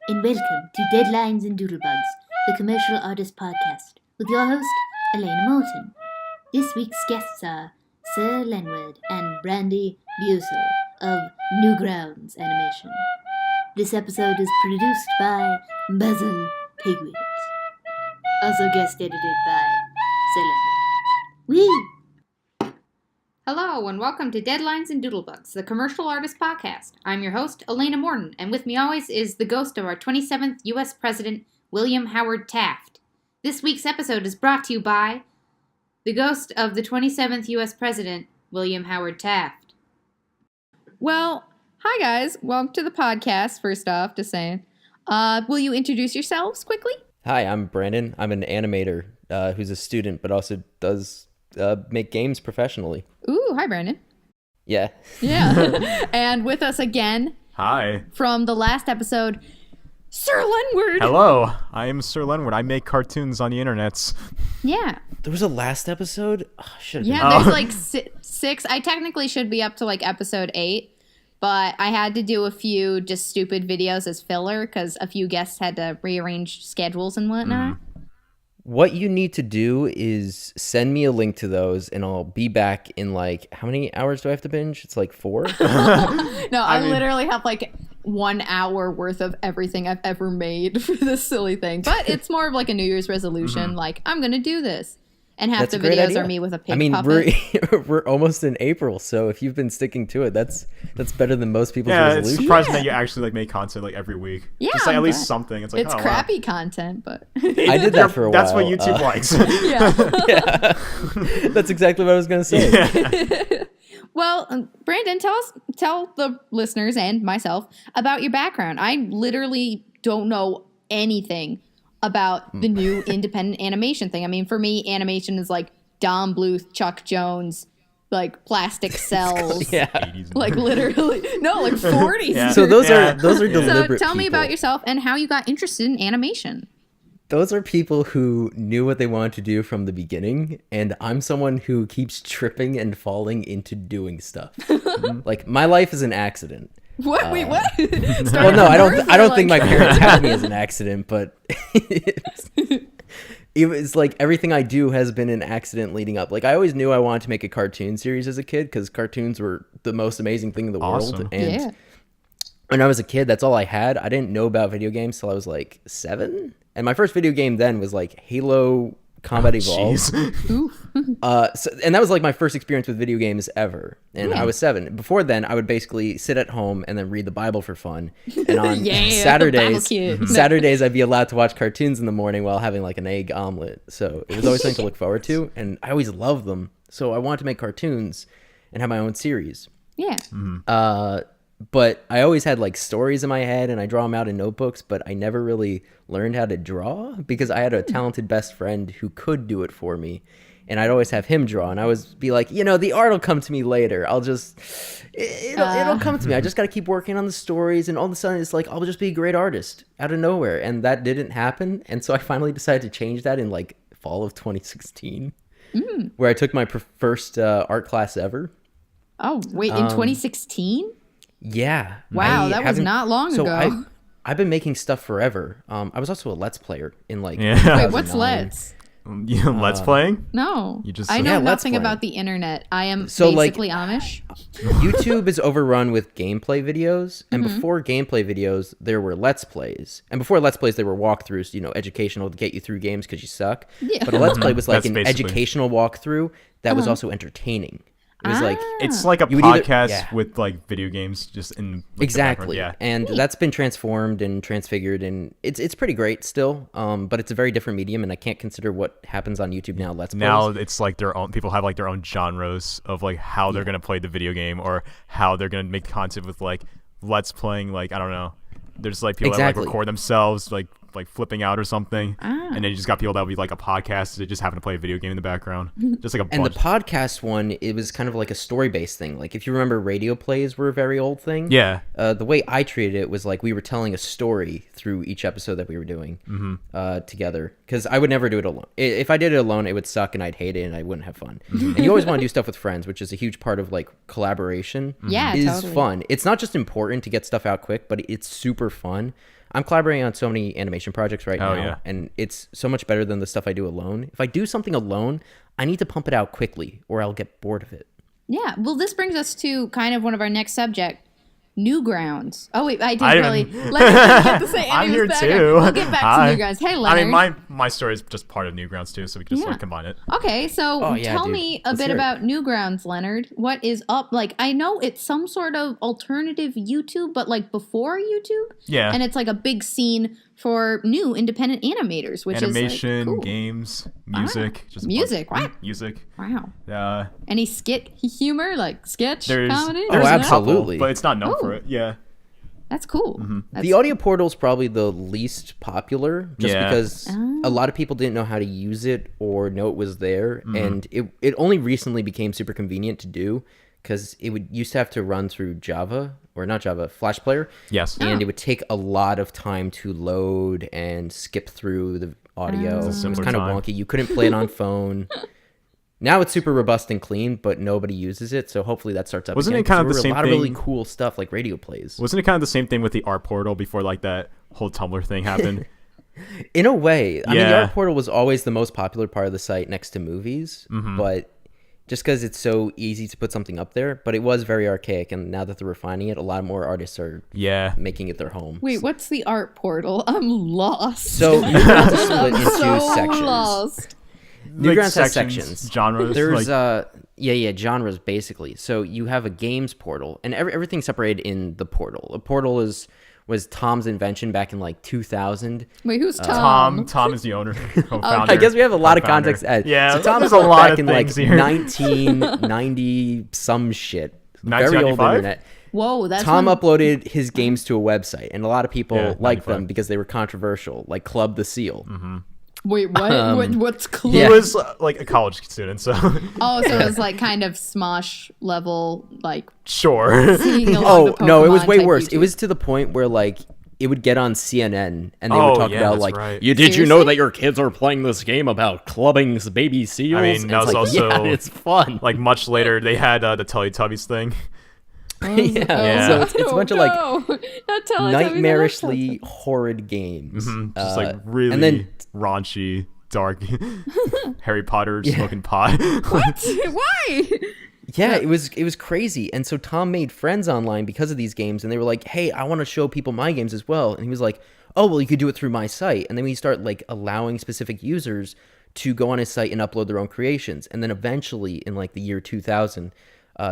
and welcome to Deadlines and Doodlebugs, the commercial artist podcast, with your host, Elena Moulton. This week's guests are Sirlenward and BrandyBuizel of Newgrounds Animation. This episode is produced by Basil Pigwit. Also guest edited by Sirlenward. Woo! Hello, and welcome to Deadlines and Doodlebugs, the commercial artist podcast. I'm your host, Elena Morton, and with me always is the ghost of our 27th U.S. President, William Howard Taft. This week's episode is brought to you by the ghost of the 27th U.S. President, William Howard Taft. Well, hi guys. Welcome to the podcast, first off, just saying. Will you introduce yourselves quickly? Hi, I'm Brandon. I'm an animator who's a student, but also does make games professionally. Ooh, hi Brandon. Yeah. Yeah. And with us again. Hi. From the last episode, Sirlenward. Hello, I am Sirlenward. I make cartoons on the internets. Yeah. There was a last episode? Oh, There's like six. I technically should be up to like episode 8, but I had to do a few just stupid videos as filler because a few guests had to rearrange schedules and whatnot. What you need to do is send me a link to those, and I'll be back in like, how many hours do I have to binge? It's like 4? No, I literally have like 1 hour worth of everything I've ever made for this silly thing. But it's more of like a New Year's resolution, like, I'm going to do this. And half the videos are me with a pig puppet. we're almost in April, so if you've been sticking to it, that's better than most people's resolutions. It's surprising that you actually like make content like every week. Yeah, just like at least something. It's like, it's crappy content, but I did that for a while. That's what YouTube likes. Yeah. That's exactly what I was gonna say. Yeah. Well, Brandon, tell the listeners and myself about your background. I literally don't know anything about the new independent animation thing. I mean, for me, animation is like Don Bluth, Chuck Jones, like Plastic Cells. Yeah. Like literally. No, like 40s. Yeah. So those are deliberate. So tell me people. about yourself and how you got interested in animation. Those are people who knew what they wanted to do from the beginning, and I'm someone who keeps tripping and falling into doing stuff. Like, my life is an accident. What? Wait, what? Well, no, I don't think my parents had me as an accident, but it was like everything I do has been an accident leading up. Like, I always knew I wanted to make a cartoon series as a kid because cartoons were the most amazing thing in the world. And when I was a kid, that's all I had. I didn't know about video games till I was like 7. And my first video game then was like Halo Combat Evolved. And that was like my first experience with video games ever. And I was 7. Before then, I would basically sit at home and then read the Bible for fun. And on Saturdays, I'd be allowed to watch cartoons in the morning while having like an egg omelet. So it was always something to look forward to. And I always loved them. So I wanted to make cartoons and have my own series. Yeah. But I always had like stories in my head and I draw them out in notebooks, but I never really learned how to draw because I had a talented best friend who could do it for me. And I'd always have him draw, and I would be like, the art will come to me later. It'll come to me. I just got to keep working on the stories, and all of a sudden it's like, I'll just be a great artist out of nowhere. And that didn't happen. And so I finally decided to change that in like fall of 2016, where I took my first art class ever. Oh, wait, in 2016? Yeah. Wow, that was not long ago. I've been making stuff forever. I was also a Let's Player in like... Wait, what's Let's? Let's playing? No. I know nothing about the internet. I am basically Amish. YouTube is overrun with gameplay videos. And before gameplay videos, there were Let's Plays. And before Let's Plays, there were walkthroughs, educational to get you through games because you suck. Yeah. But a Let's Play was like an educational walkthrough that was also entertaining. It was like it's like a podcast with like video games just in exactly. And that's been transformed and transfigured, and it's pretty great still. But it's a very different medium, and I can't consider what happens on YouTube now. Now it's like their own. People have like their own genres of like how they're gonna play the video game or how they're gonna make content with like Let's Playing. Like, I don't know. There's like people that like record themselves like flipping out or something, and then you just got people that would be like a podcast that just happen to play a video game in the background, just like a bunch. And the podcast one, it was kind of like a story-based thing. Like, if you remember, radio plays were a very old thing. Yeah. The way I treated it was like we were telling a story through each episode that we were doing together, because I would never do it alone. If I did it alone, it would suck and I'd hate it and I wouldn't have fun. And you always want to do stuff with friends, which is a huge part of like collaboration. Yeah, is totally. fun. It's not just important to get stuff out quick, but it's super fun. I'm collaborating on so many animation projects right now, yeah. and it's so much better than the stuff I do alone. If I do something alone, I need to pump it out quickly or I'll get bored of it. Yeah. Well, this brings us to kind of one of our next subject. Newgrounds. Oh wait, I didn't really let me get to say any I'm of here this too. background. We'll get back Hi. to Newgrounds. Hey, Leonard. I mean, my story is just part of Newgrounds too, so we can just like combine it. Okay, so tell me a bit about Newgrounds, Leonard. What is up? Like, I know it's some sort of alternative YouTube, but like before YouTube. Yeah. And it's like a big scene for new independent animators, which animation, is like, cool. games, music, just music. What? Music. Wow. Any skit humor, like sketch comedy? Oh, absolutely. But it's not known for it. Yeah. That's cool. The audio portal is probably the least popular just because a lot of people didn't know how to use it or know it was there. And it only recently became super convenient to do because it used to have to run through Flash Player. Yes. And it would take a lot of time to load and skip through the audio. It was kind of wonky. You couldn't play it on phone. Now it's super robust and clean, but nobody uses it, so hopefully that starts up Wasn't again. it kind of the same a lot thing? of really cool stuff like radio plays. Wasn't it kind of the same thing with the art portal before like that whole Tumblr thing happened? In a way. I mean, the art portal was always the most popular part of the site next to movies, but just because it's so easy to put something up there, but it was very archaic, and now that they're refining it, a lot more artists are making it their home. Wait, what's the art portal? I'm lost. So Newgrounds is split into sections. Lost. Newgrounds has sections. Genres. There's genres basically. So you have a games portal, and everything's separated in the portal. A portal was Tom's invention back in like 2000. Wait, who's Tom? Tom is the owner, co-founder. I guess we have a lot of context. Yeah, so Tom there's was a lot back of in like things here. 1990 some shit. Very old 1995? internet. Whoa, that's Tom uploaded his games to a website, and a lot of people liked 95. them because they were controversial, like Club the Seal. Wait, what? What's cool? He was like a college student, so Oh, so it was like kind of Smosh level, like sure. singing along the No, it was Pokemon way type worse. YouTube. It was to the point where like it would get on CNN and they would talk about that's like, right. Did you know that your kids are playing this game about clubbing baby seals? I mean, And that it's was like, also it's fun. Like much later, they had the Teletubbies thing. So it's a bunch of like Not nightmarishly horrid games. Just like really and then raunchy, dark Harry Potter smoking pot. What? Why? Yeah, it was crazy. And so Tom made friends online because of these games, and they were like, "Hey, I want to show people my games as well." And he was like, "Oh, well, you could do it through my site." And then we start like allowing specific users to go on his site and upload their own creations. And then eventually, in like the year 2000,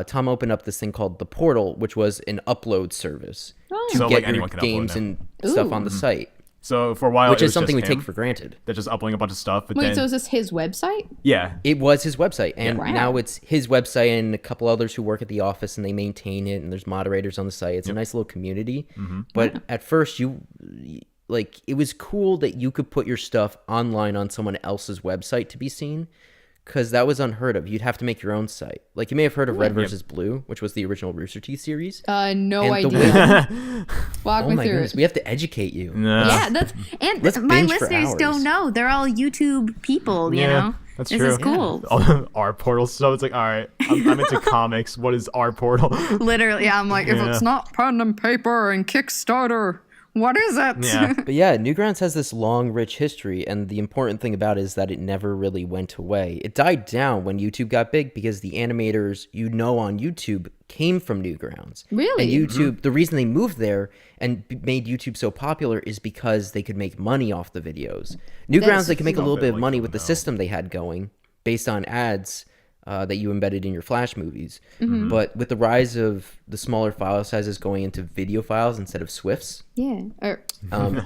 Tom opened up this thing called the Portal, which was an upload service to So, get like, your anyone can upload games now. and stuff on the site, So for a while, which it is was something we just take him. for granted. They're just uploading a bunch of stuff. But Wait, then, so is this his website? yeah, It was his website, and Wow. now it's his website and a couple others who work at the office, and they maintain it, and there's moderators on the site. It's a nice little community. But at first, it was cool that you could put your stuff online on someone else's website to be seen, because that was unheard of. You'd have to make your own site. Like, you may have heard of Red vs. Blue, which was the original Rooster Teeth series. No And the idea. Walk Oh me my through goodness, it. we have to educate you. Yeah, that's Let's my binge for listeners hours. don't know. They're all YouTube people, you know. that's This true. is cool. Our portal stuff. It's like, all right, I'm into comics. What is our portal? Literally, I'm like, if Yeah. it's not pen and paper and Kickstarter, what is it? Yeah. But yeah, Newgrounds has this long, rich history, and the important thing about it is that it never really went away. It died down when YouTube got big because the animators on YouTube came from Newgrounds. Really? And YouTube, the reason they moved there and made YouTube so popular is because they could make money off the videos. Newgrounds, they could make a little bit of money with the system they had going based on ads that you embedded in your Flash movies. But with the rise of the smaller file sizes going into video files instead of SWIFTs,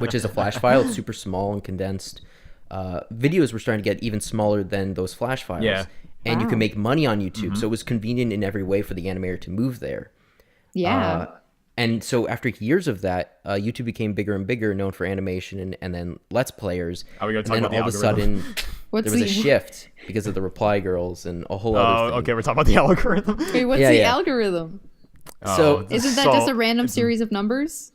which is a Flash file, it's super small and condensed, videos were starting to get even smaller than those Flash files. Yeah. And you can make money on YouTube, so it was convenient in every way for the animator to move there. Yeah. And so after years of that, YouTube became bigger and bigger, known for animation and then Let's Players. Are we gonna and talk then about the all of a algorithm? sudden, What's there was a the- shift because of the Reply Girls and a whole other thing. Okay, we're talking about the algorithm. Wait, what's Yeah, the yeah. algorithm? So Isn't that just a random series of numbers?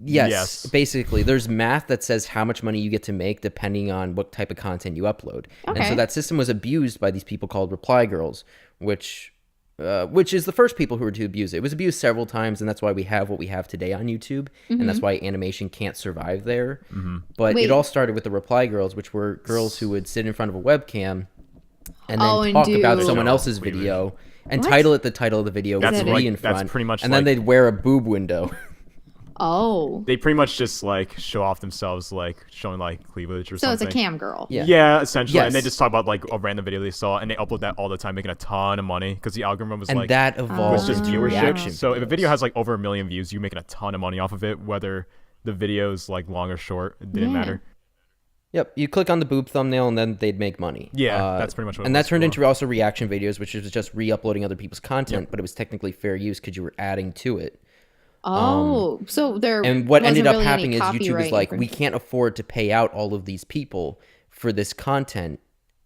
Yes, basically. There's math that says how much money you get to make depending on what type of content you upload. And so Okay. that system was abused by these people called Reply Girls, which which is the first people who were to abuse it. It was abused several times, and that's why we have what we have today on YouTube, and that's why animation can't survive there. But it all started with the reply girls, which were girls who would sit in front of a webcam and then talk about someone else's video and title it the title of the video with the V in front. That's pretty much and then they'd wear a boob window. Oh. They pretty much just like show off themselves, like showing like cleavage or something. So it's a cam girl. Yeah, essentially. Yes. And they just talk about like a random video they saw, and they upload that all the time, making a ton of money because the algorithm was And like that evolved just into viewership. reaction So if a videos. video has like over 1 million views, you're making a ton of money off of it, whether the video's like long or short. It didn't matter. Yep, you click on the boob thumbnail and then they'd make money. Yeah, that's pretty much what it and was that turned for. into also reaction videos, which was just re-uploading other people's content, but it was technically fair use because you were adding to it. So there. And what wasn't ended up really any happening is YouTube copyright was like, we infringement. can't afford to pay out all of these people for this content.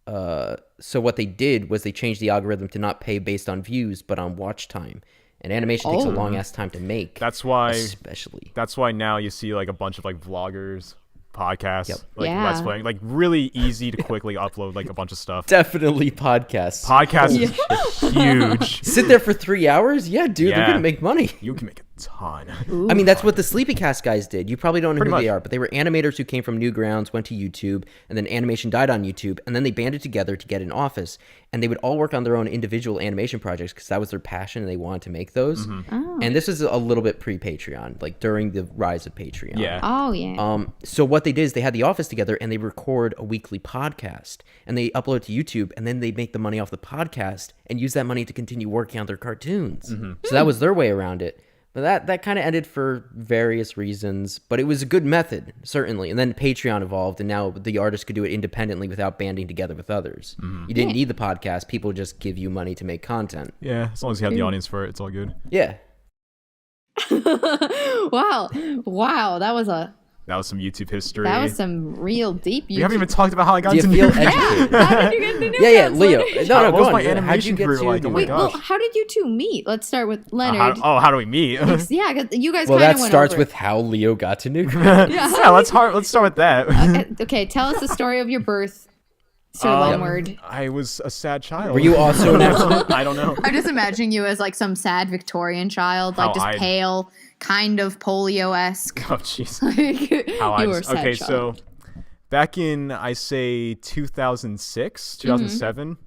So what they did was they changed the algorithm to not pay based on views, but on watch time. And animation takes a long ass time to make. That's why now you see like a bunch of like vloggers, podcasts, like let's playing, like really easy to quickly upload like a bunch of stuff. Definitely podcasts. Podcasts is huge. Sit there for 3 hours? Yeah, dude, they're gonna make money. You can make a ton. I mean, that's what the Sleepycast guys did. You probably don't know Pretty who they much. are, but they were animators who came from Newgrounds, went to YouTube, and then animation died on YouTube, and then they banded together to get an office, and they would all work on their own individual animation projects because that was their passion and they wanted to make those. And this is a little bit pre-Patreon, like during the rise of Patreon. Yeah. Oh yeah. So what they did is they had the office together and they record a weekly podcast and they upload it to YouTube, and then they make the money off the podcast and use that money to continue working on their cartoons. So that was their way around it. But that kind of ended for various reasons, but it was a good method, certainly. And then Patreon evolved, and now the artists could do it independently without banding together with others. You didn't need the podcast. People just give you money to make content. Yeah, as long as you have the audience for it, it's all good. Yeah. Wow. That was some YouTube history. That was some real deep. We haven't even talked about how I got Do you into feel Newgrounds. educated? How did you get into Yeah, Newgrounds, Leo. Leonard? No, What go was on. my How'd you animation get career to like? Oh my Wait, well, gosh. how did you two meet? Let's start with Leonard. How do we meet? Yeah, 'cause you guys Well, kind of that went starts over with how Leo got to Newgrounds. Yeah, let's start with that. it. Okay, tell us the story of your birth, Sirlenward. I was a sad child. Were you also an accident? I don't know. I'm just imagining you as like some sad Victorian child, like How just I- pale, kind of polio-esque. Oh jeez. Like, How you were a sad okay, child. so back in I say 2006, 2007,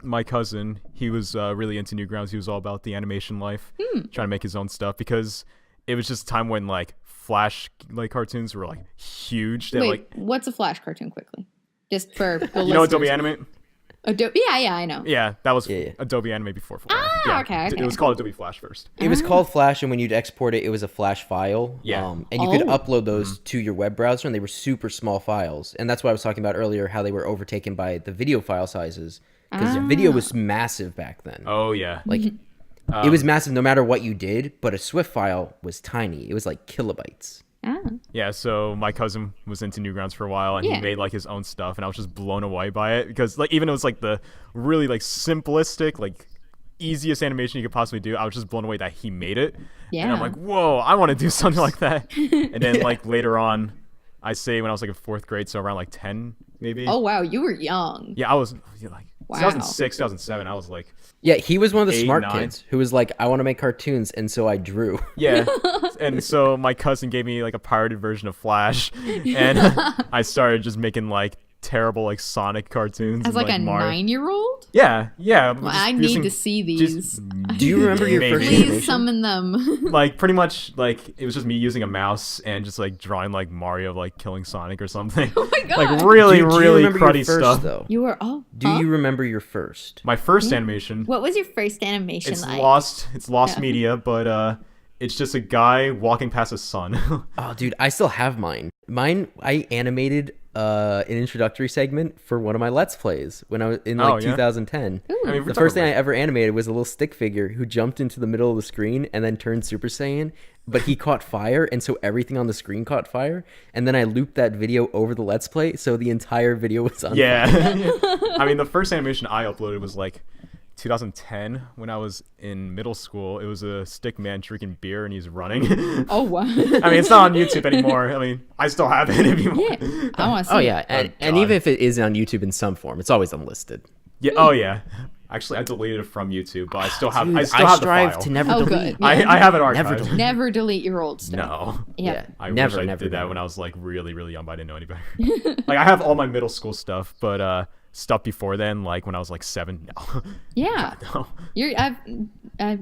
my cousin, he was really into Newgrounds. He was all about the animation life, trying to make his own stuff because it was just a time when like Flash like cartoons were like huge. They Wait, like what's a Flash cartoon quickly? Just for the you know Adobe listeners. Animate? Yeah, I know. Yeah, that was Yeah. Adobe Animate before Flash. Okay. It was called Adobe Flash first. It was called Flash, and when you'd export it, it was a Flash file. Yeah. And you could upload those to your web browser, and they were super small files. And that's what I was talking about earlier, how they were overtaken by the video file sizes. Because video was massive back then. Oh yeah. Like, it was massive no matter what you did, but a Swift file was tiny. It was like kilobytes. Yeah, so my cousin was into Newgrounds for a while, and he made like his own stuff, and I was just blown away by it because like even though it was like the really like simplistic, like easiest animation you could possibly do, I was just blown away that he made it. And I'm Yeah. like, whoa, I want to do something like that. And then like later on, I say when I was like in 4th grade, so around like 10 maybe. Oh wow, you were young. Yeah, I was like Wow. 2006, 2007. I was like, Yeah, he was one of the 8, smart 9. kids who was like, I want to make cartoons, and so I drew. yeah. And so my cousin gave me like a pirated version of Flash, and I started just making like terrible like Sonic cartoons. As and, like a Mario. 9-year-old? Yeah. Well, I need to see these. Do you remember your first Maybe. Please animation? summon them. Like pretty much like it was just me using a mouse and just like drawing like Mario like killing Sonic or something. Oh my god. Like really, Do you really remember your cruddy first, stuff. though? You were Do you remember your first? My first animation. What was your first animation It's like? lost. It's lost Yeah. media, but it's just a guy walking past a sun. Oh, dude, I still have mine. I animated an introductory segment for one of my Let's Plays when I was in like Oh, yeah? 2010. I mean, The first thing I ever animated was a little stick figure who jumped into the middle of the screen and then turned Super Saiyan, but he caught fire, and so everything on the screen caught fire. And then I looped that video over the Let's Play, so the entire video was on fire. Yeah. I mean, the first animation I uploaded was like 2010 when I was in middle school. It was a stick man drinking beer and he's running. Oh wow. I mean, it's not on YouTube anymore. I mean, I still have it if you want. Yeah. I want to see. Oh, it. yeah. And God. even if it is on YouTube in some form, it's always unlisted. Yeah. Oh, yeah. Actually, I deleted it from YouTube, but I still have. Dude, I still have the strive file. to never Oh, delete. good. Yeah. I have it archived. Never delete. Never delete your old stuff. No. Yeah. I Never, wish I never, did that never. when I was like really, really young, but I didn't know any better. Like I have all my middle school stuff, but stuff before then, like when I was like 7, no. Yeah. No.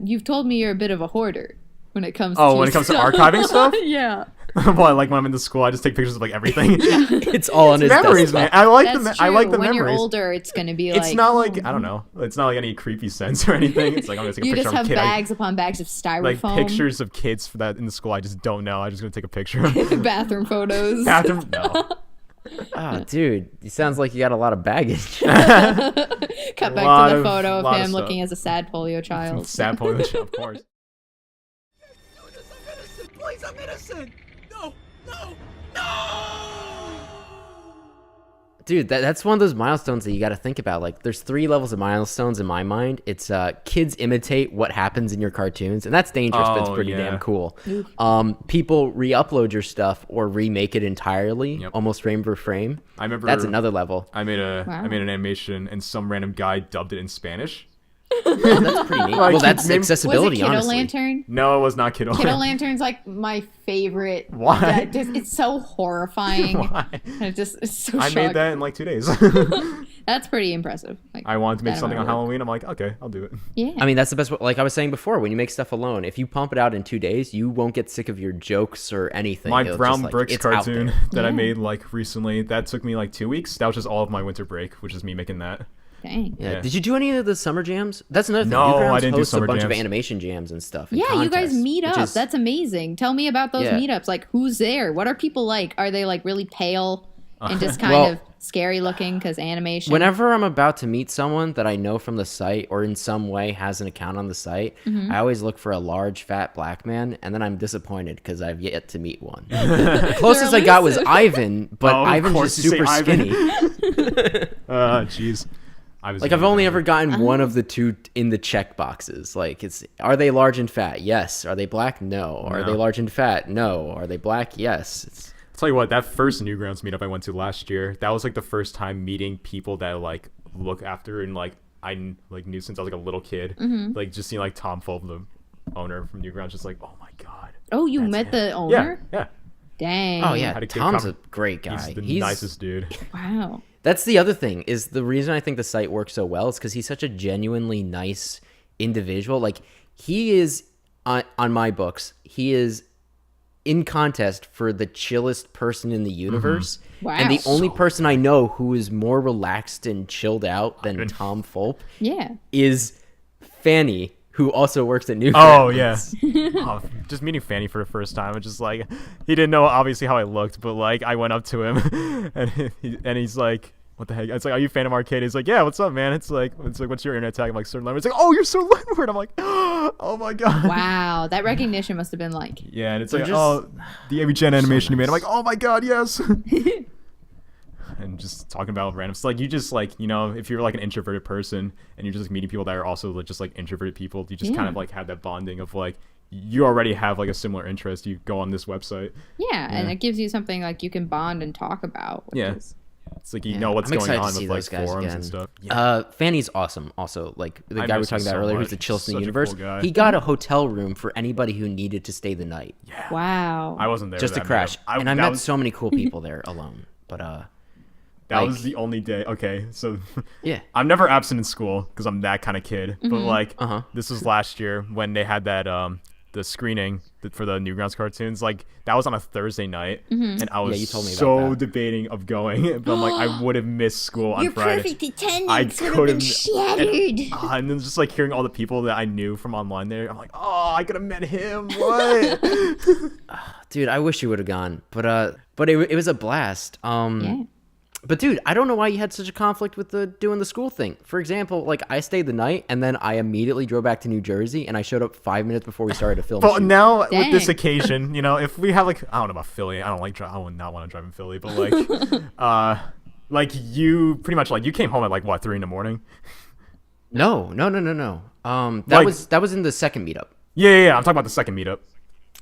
You've told me you're a bit of a hoarder when it comes. Oh, to when it comes to stuff. archiving stuff? Yeah. Well, like when I'm in the school, I just take pictures of like everything. It's all on his Memories, desktop. man. I like That's I like the when memories. you're older, it's gonna be It's like not like I don't know. It's not like any creepy sense or anything. It's like I'm gonna take a you picture just of a have kid. bags upon bags of styrofoam, Like pictures of kids for that in the school. I just don't know. I'm just gonna take a picture. bathroom photos. Bathroom? No. Oh, dude, it sounds like you got a lot of baggage. Cut back lot to the of- photo of lot of him stuff. looking as a sad polio child. Sad polio, of course. Please, I'm innocent! No! No! No! Dude, that's one of those milestones that you got to think about. Like, there's 3 levels of milestones in my mind. It's kids imitate what happens in your cartoons, and that's dangerous, but it's Oh, pretty yeah. damn cool. People re-upload your stuff or remake it entirely, Yep. almost frame for frame. I remember That's another level. I made Wow. an animation and some random guy dubbed it in Spanish. Oh, that's pretty neat. Like, Well, that's name- Was it accessibility, Kiddo honestly. Lantern? No, it was not Kiddo. Kiddo Lantern's like my favorite. Why? It's so horrifying. Why? It's so I shocking. made that in like 2 days. That's pretty impressive. Like, I wanted to make that something on amount of work. Halloween. I'm like, okay, I'll do it. Yeah. I mean, that's the best. Like I was saying before, when you make stuff alone, if you pump it out in 2 days, you won't get sick of your jokes or anything. My It'll Brown just, like, Bricks it's out cartoon there. that I Yeah. made like recently, that took me like 2 weeks. That was just all of my winter break, which is me making that. Dang. Yeah. Yeah. Did you do any of the summer jams? That's another thing. No, Newgrounds I didn't do hosts summer a bunch of jams. animation jams and stuff. and Yeah, you guys contests, meet which up. is- That's amazing. Tell me about those Yeah. meetups. Like, who's there? What are people like? Are they like really pale and just kind Well- of scary looking because animation? Whenever I'm about to meet someone that I know from the site or in some way has an account on the site, Mm-hmm. I always look for a large, fat black man, and then I'm disappointed because I've yet to meet one. The closest I got was elusive. Ivan, but Oh, of Ivan's course just you say super Ivan. skinny. Jeez. I was Like I've only ever gotten Uh-huh. one of the 2 in the check boxes. Like are they large and fat? Yes. Are they black? No. Are No. they large and fat? No. Are they black? Yes. Tell you what, that first Newgrounds meetup I went to last year, that was like the first time meeting people that like look after and like I like knew since I was like a little kid. Mm-hmm. Like just seeing like Tom Fulp, the owner from Newgrounds, just like, oh my god. Oh, you That's met him. the Yeah, owner? yeah. Dang. Oh yeah, Had a good Tom's a conver- great guy. He's the nicest dude. Wow. That's the other thing is the reason I think the site works so well is because he's such a genuinely nice individual. Like he is on my books, he is in contest for the chillest person in the universe. Wow. And the only person I know who is more relaxed and chilled out than Tom Fulp Yeah. is Fanny, who also works at Newgrounds. Oh yeah. Oh, just meeting Fanny for the first time, it's just like he didn't know obviously how I looked, but like I went up to him and he's like, what the heck? It's like, are you a fan of Arcade? He's like, yeah, what's up, man? It's like, what's your internet tag? I'm like, Sirlenward. It's like, oh, you're Sirlenward. I'm like, oh my god. Wow. That recognition must have been like, Yeah, and it's They're like, just oh, the AV Gen animation you made. I'm nice. like, oh my god, yes. And just talking about random stuff. Like you just like, you know, if you're like an introverted person and you're just like, meeting people that are also like, just like introverted people, you just kind Yeah. of like have that bonding of like, you already have like a similar interest. You go on this website. yeah, and it gives you something like you can bond and talk about. which Yeah. is- It's like you Yeah, know what's I'm going excited to on see with like those guys forums again. and stuff. Fanny's awesome. Also, like the I guy we were miss him talking about so earlier, who's the much. chillest in the Such a universe. cool guy. He got a hotel room for anybody who needed to stay the night, Wow. I wasn't there just to that crash. meetup. And I that met was, so many cool people there alone. But that like- was the only day. Okay, so yeah, I'm never absent in school because I'm that kind of kid. But like, this was last year when they had that the screening for the Newgrounds cartoons. Like that was on a Thursday night, and I was you told me about so that. debating of going. But I'm like, I would have missed school on Your Friday. perfect attendance I would have could been have shattered. and then just like hearing all the people that I knew from online there, I'm like, oh, I could have met him. What? dude, I wish you would have gone. But it was a blast. Yeah. But dude, I don't know why you had such a conflict with doing the school thing. For example, like I stayed the night and then I immediately drove back to New Jersey and I showed up 5 minutes before we started to film. But shoot. now with this Dang. occasion, you know, if we have like, I don't know about Philly, I don't like I would not want to drive in Philly, but like, like you pretty much like you came home at like what 3 a.m. No. That Like- was in the second meetup. Yeah. I'm talking about the second meetup.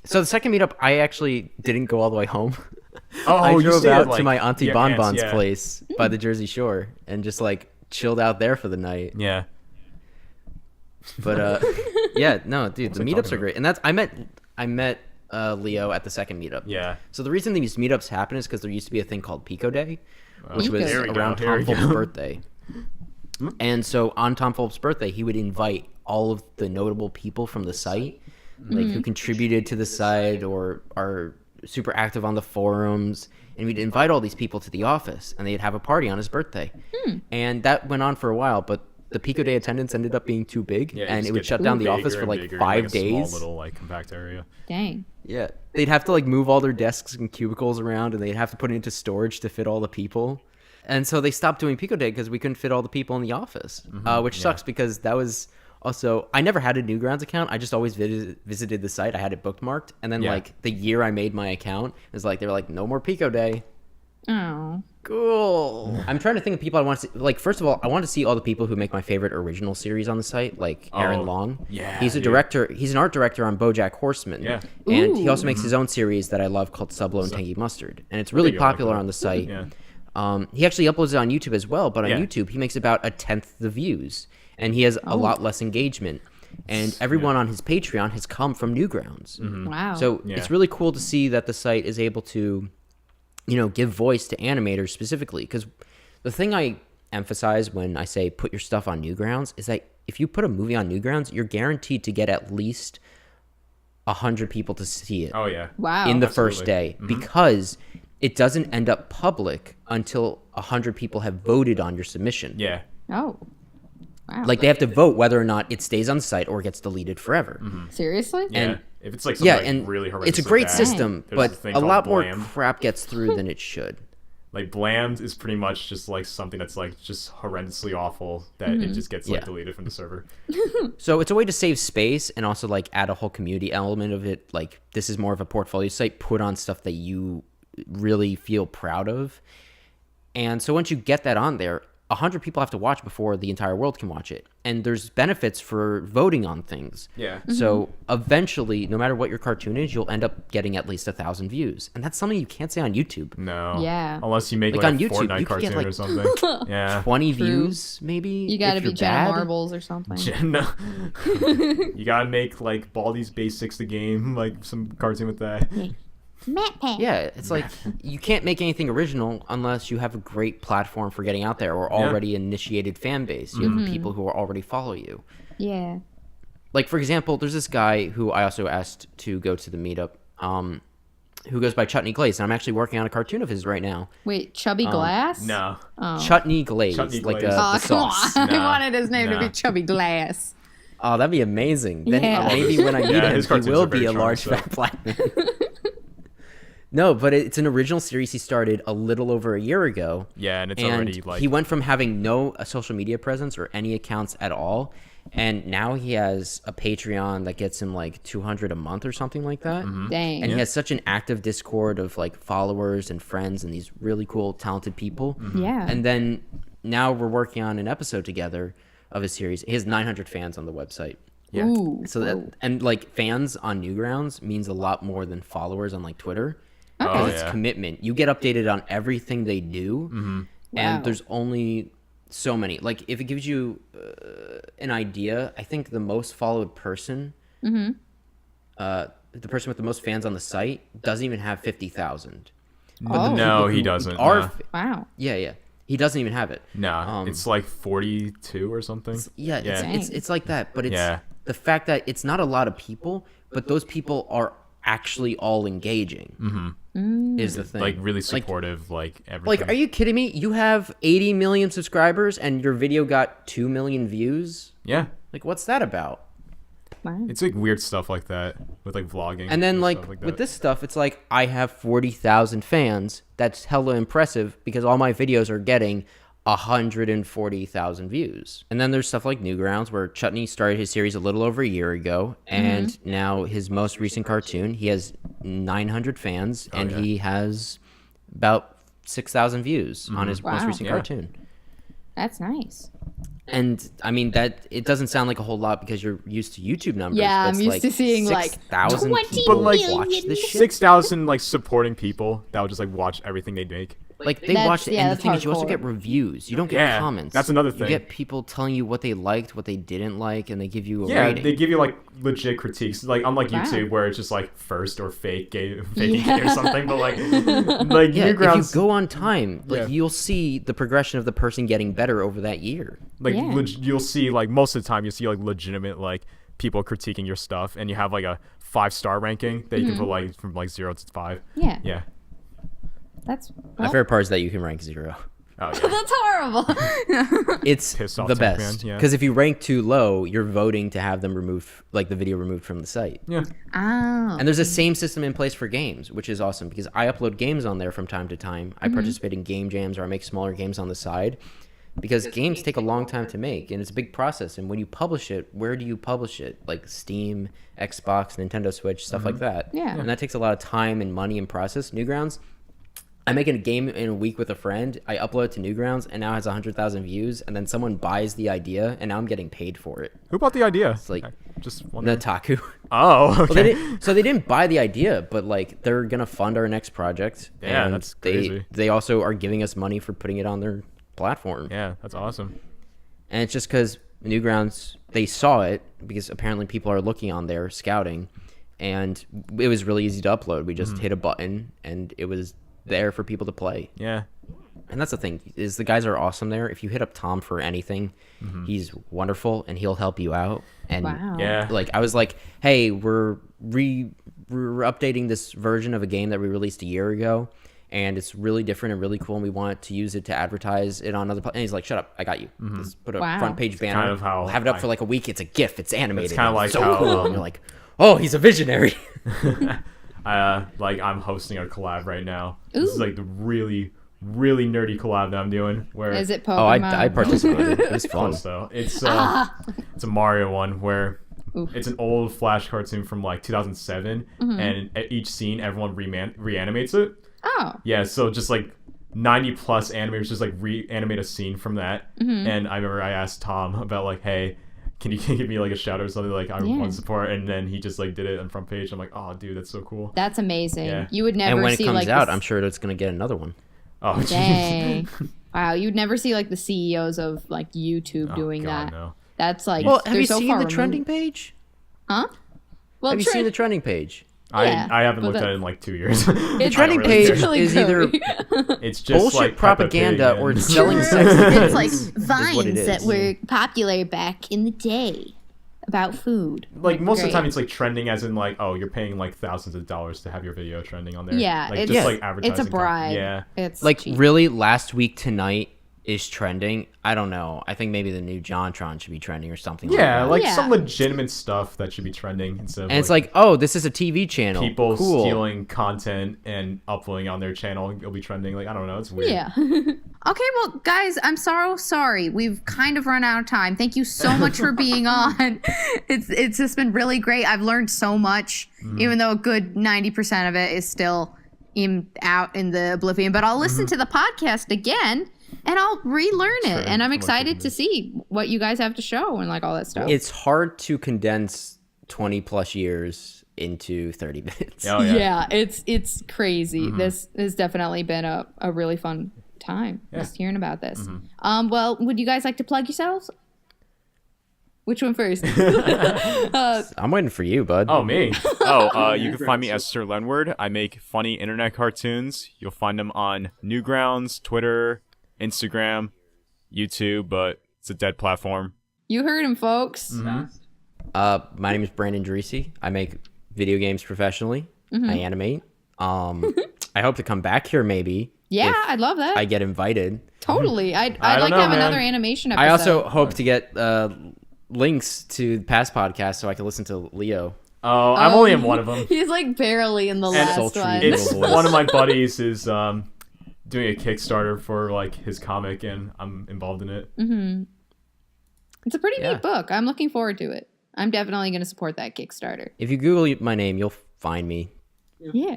So the second meetup, I actually didn't go all the way home. Oh, I you drove stayed at, out to like, my auntie your Bonbon's aunt's, yeah. place by the Jersey Shore and just like chilled out there for the night. Yeah. But yeah, no, dude, the I meetups talking are great, and I met Leo at the second meetup. Yeah. So the reason these meetups happen is because there used to be a thing called Pico Day, which was There we go, around here we Tom Fulp's go. birthday. And so on Tom Fulp's birthday, he would invite all of the notable people from the site, like who contributed to the site or are super active on the forums, and we'd invite all these people to the office, and they'd have a party on his birthday. And that went on for a while, but the Pico Day attendance ended up being too big, and it would shut down the office for like 5 days. Small little like compact area. Dang. Yeah, they'd have to like move all their desks and cubicles around, and they'd have to put it into storage to fit all the people. And so they stopped doing Pico Day because we couldn't fit all the people in the office, which sucks because that was also, I never had a Newgrounds account. I just always visited the site. I had it bookmarked. And then like the year I made my account, it was like, they were like, no more Pico Day. Oh. Cool. I'm trying to think of people I want to see. Like, first of all, I want to see all the people who make my favorite original series on the site, like Aaron Long. Yeah. He's a director. He's an art director on BoJack Horseman. Yeah. And he also makes his own series that I love called Sublo and Tangy Mustard. And it's really popular on the site. Yeah. He actually uploads it on YouTube as well, but on YouTube, he makes about 1/10 the views. And he has a lot less engagement. And everyone on his Patreon has come from Newgrounds. Wow. So it's really cool to see that the site is able to, you know, give voice to animators specifically. Because the thing I emphasize when I say put your stuff on Newgrounds is that if you put a movie on Newgrounds, you're guaranteed to get at least 100 people to see it. Oh yeah. Wow. In the first day, because it doesn't end up public until 100 people have voted on your submission. Yeah. Oh. Wow. Like they have to vote whether or not it stays on the site or gets deleted forever. Seriously? Yeah. And- if it's like something like and really horrendous, it's a great bad, system, there's but thing a called lot more Blam. crap gets through than it should. Like Bland is pretty much just like something that's like just horrendously awful that it just gets like deleted from the server. So it's a way to save space and also like add a whole community element of it. Like this is more of a portfolio site. Put on stuff that you really feel proud of. And so once you get that on there, 100 people have to watch before the entire world can watch it. And there's benefits for voting on things. Yeah. So eventually, no matter what your cartoon is, you'll end up getting at least 1,000 views. And that's something you can't say on YouTube. No. Yeah. Unless you make Like like, on a YouTube, Fortnite you could get, cartoon like, or something. Yeah. 20 True. views, maybe. You gotta if be you're Jenna bad. Marbles or something. No. You gotta make like Baldi's Basics the game, like some cartoon with that. Yeah, it's like you can't make anything original unless you have a great platform for getting out there or already initiated fan base. You have people who already follow you. Yeah. Like, for example, there's this guy who I also asked to go to the meetup who goes by Chutney Glaze, and I'm actually working on a cartoon of his right now. Wait, Chubby Glass? No. Chutney Glaze, Chutney like Glaze. the Oh, come sauce. on. I Nah. wanted his name to Nah. be Chubby Glass. Oh, that'd be amazing. Then Yeah. maybe when I meet him, his he cartoons will are very be a charming, large so. fat black man. No, but it's an original series he started a little over a year ago. Yeah, and it's And already like he went from having no social media presence or any accounts at all, and now he has a Patreon that gets him like 200 a month or something like that. Dang. And he has such an active Discord of like followers and friends and these really cool, talented people. Yeah. And then now we're working on an episode together of his series. He has 900 fans on the website. Yeah. Ooh. So that, and like fans on Newgrounds means a lot more than followers on like Twitter. Oh, Because it's yeah. commitment. You get updated on everything they do, Wow. and there's only so many. Like if it gives you an idea, I think the most followed person, the person with the most fans on the site, doesn't even have 50,000. Oh. No, he doesn't. Are Wow. yeah. He doesn't even have it. No, it's like 42 or something. Yeah, Yeah. it's like that. But it's Yeah. the fact that it's not a lot of people, but those people are actually all engaging. Is the thing. Like really supportive, like everything. Like, are you kidding me? You have 80 million subscribers and your video got 2 million views? Yeah. Like, what's that about? Wow. It's like weird stuff like that with like vlogging. And then, stuff with that. this stuff, it's like, I have 40,000 fans. That's hella impressive because all my videos are getting 140,000 views. And then there's stuff like Newgrounds, where Chutney started his series a little over a year ago. And now his most recent cartoon, he has 900 fans and he has about 6,000 views on his most Wow. recent Yeah. cartoon. That's nice. And I mean that it doesn't sound like a whole lot because you're used to YouTube numbers. Yeah, but I'm it's used like to seeing, like, 6,000 20 people But, like, watch this shit. 6,000 like supporting people that would just like watch everything they make. Like they watch it, and the thing is, you also get reviews. You don't get comments. That's another thing. You get people telling you what they liked, what they didn't like, and they give you a rating. rating. They give you like legit critiques, like unlike YouTube where it's just like first or fake game or something. But like Newgrounds, if you go on time, like you'll see the progression of the person getting better over that year. Like you'll see like most of the time you'll see like legitimate like people critiquing your stuff, and you have like a 5-star ranking that you can put like from like 0 to 5. Yeah. That's my favorite part is that you can rank 0. Oh, yeah. That's horrible. It's the best because if you rank too low, you're voting to have them removed, like the video removed from the site. Yeah. Oh. And there's the same system in place for games, which is awesome because I upload games on there from time to time. I participate in game jams or I make smaller games on the side because games take a long time to make and it's a big process. And when you publish it, where do you publish it? Like Steam, Xbox, Nintendo Switch, stuff like that. Yeah. And that takes a lot of time and money and process. Newgrounds, I make a game in a week with a friend. I upload it to Newgrounds, and now it has 100,000 views. And then someone buys the idea, and now I'm getting paid for it. Who bought the idea? It's like just Nataku. Oh, okay. Well, they didn't buy the idea, but like they're gonna fund our next project. Yeah, and that's crazy. They also are giving us money for putting it on their platform. Yeah, that's awesome. And it's just because Newgrounds, they saw it because apparently people are looking on there scouting, and it was really easy to upload. We just hit a button, and it was there for people to play. Yeah. And that's the thing is the guys are awesome there. If you hit up Tom for anything, he's wonderful and he'll help you out. And like I was like, hey, we're updating this version of a game that we released a year ago, and it's really different and really cool, and we want to use it to advertise it on other. And he's like, shut up, I got you. Just put a front page banner. Kind of how we'll have it up for like a week. It's a GIF. It's animated. It's kind of like so how cool. And you're like, oh, he's a visionary. Like I'm hosting a collab right now. This is like the really nerdy collab that I'm doing. Where is it Pokemon? I participated. It was fun. So it's a Mario one where it's an old Flash cartoon from like 2007, and at each scene everyone reanimates it. Oh. Yeah, so just like 90 plus animators just like reanimate a scene from that. And I remember I asked Tom about like, hey, can you give me like a shout out or something, like I want support, and then he just like did it on front page. I'm like, oh dude, that's so cool. That's amazing. You would never see, and when it comes like out, I'm sure it's gonna get another one. Oh dang. Wow, you'd never see like the CEOs of like YouTube doing that. No. That's like, well, have you so seen the trending page? Huh? Well, have you seen the trending page? Yeah, I haven't looked at it in like 2 years. The trending page is either it's just bullshit like propaganda or it's selling sex. It's like vines that is. were popular back in the day about food. Like most of the time it's like trending as in like, oh, you're paying like thousands of dollars to have your video trending on there. Yeah, like, it's just like advertising. It's a bribe. Yeah. It's like cheap. really last week tonight is trending. I don't know. I think maybe the new JonTron should be trending or something. Yeah, like some legitimate stuff that should be trending instead of and it's like, oh, this is a TV channel. People cool. stealing content and uploading on their channel. It'll be trending. Like I don't know. It's weird. Yeah. Okay, well, guys, I'm so sorry. We've kind of run out of time. Thank you so much for being on. It's just been really great. I've learned so much, even though a good 90% of it is still out in the oblivion. But I'll listen to the podcast again, and I'll relearn it. And I'm excited to see what you guys have to show and like all that stuff. It's hard to condense 20 plus years into 30 minutes. Oh, yeah. Yeah, it's crazy. This has definitely been a really fun time just hearing about this. Well, would you guys like to plug yourselves? Which one first? I'm waiting for you, bud. Oh, me. You can find me as Sirlenward. I make funny internet cartoons. You'll find them on Newgrounds, Twitter, Instagram, YouTube, but it's a dead platform. You heard him, folks. My name is Brandon Dreesy. I make video games professionally. I animate. I hope to come back here maybe. Yeah, I'd love that. I get invited. Totally. I'd I like don't to know, have man. another animation episode. I also hope to get links to past podcasts so I can listen to Leo. Oh, I'm only in one of them. He's like barely in the last sultry one. It's voice. one of my buddies is doing a Kickstarter for like his comic, and I'm involved in it. It's a pretty neat book. I'm looking forward to it. I'm definitely going to support that Kickstarter. If you Google my name, you'll find me. Yeah.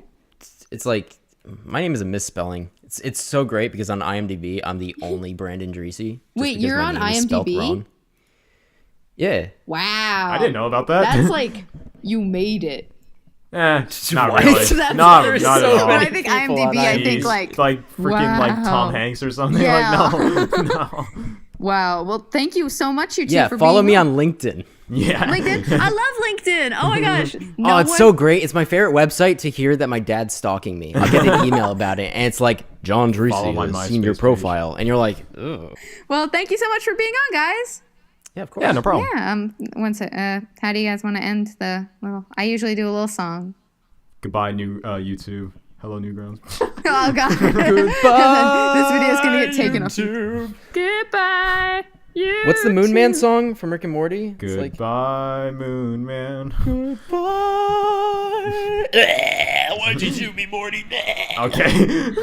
It's like my name is a misspelling. It's so great because on IMDb I'm the only Brandon Dreesy. Wait, you're on IMDb? Yeah. Wow. I didn't know about that. That's like you made it. Not What? really. That's- not there's not so at all. When many I think people on IMDb, I IMDb. think like freaking like Tom wow. Hanks or something. Yeah. Like no. Wow. Well, thank you so much, you two, Yeah, for follow being me on on LinkedIn. Yeah. LinkedIn. I love LinkedIn. Oh my gosh. Oh, it's so great. It's my favorite website to hear that my dad's stalking me. I'll get an email about it, and it's like, John Follow my Drusy has MySpace seen your page. profile. And you're like, ugh. Well, thank you so much for being on, guys. Yeah, of course. Yeah, no problem. Yeah. One sec. How do you guys want to end the little? I usually do a little song. Goodbye, new YouTube. Hello, Newgrounds. Oh God. Goodbye, This video is gonna get taken off. YouTube. Goodbye. You. What's the Moon Man song from Rick and Morty? It's like, Goodbye, Moon Man. goodbye. Why'd you shoot me, Morty? Okay.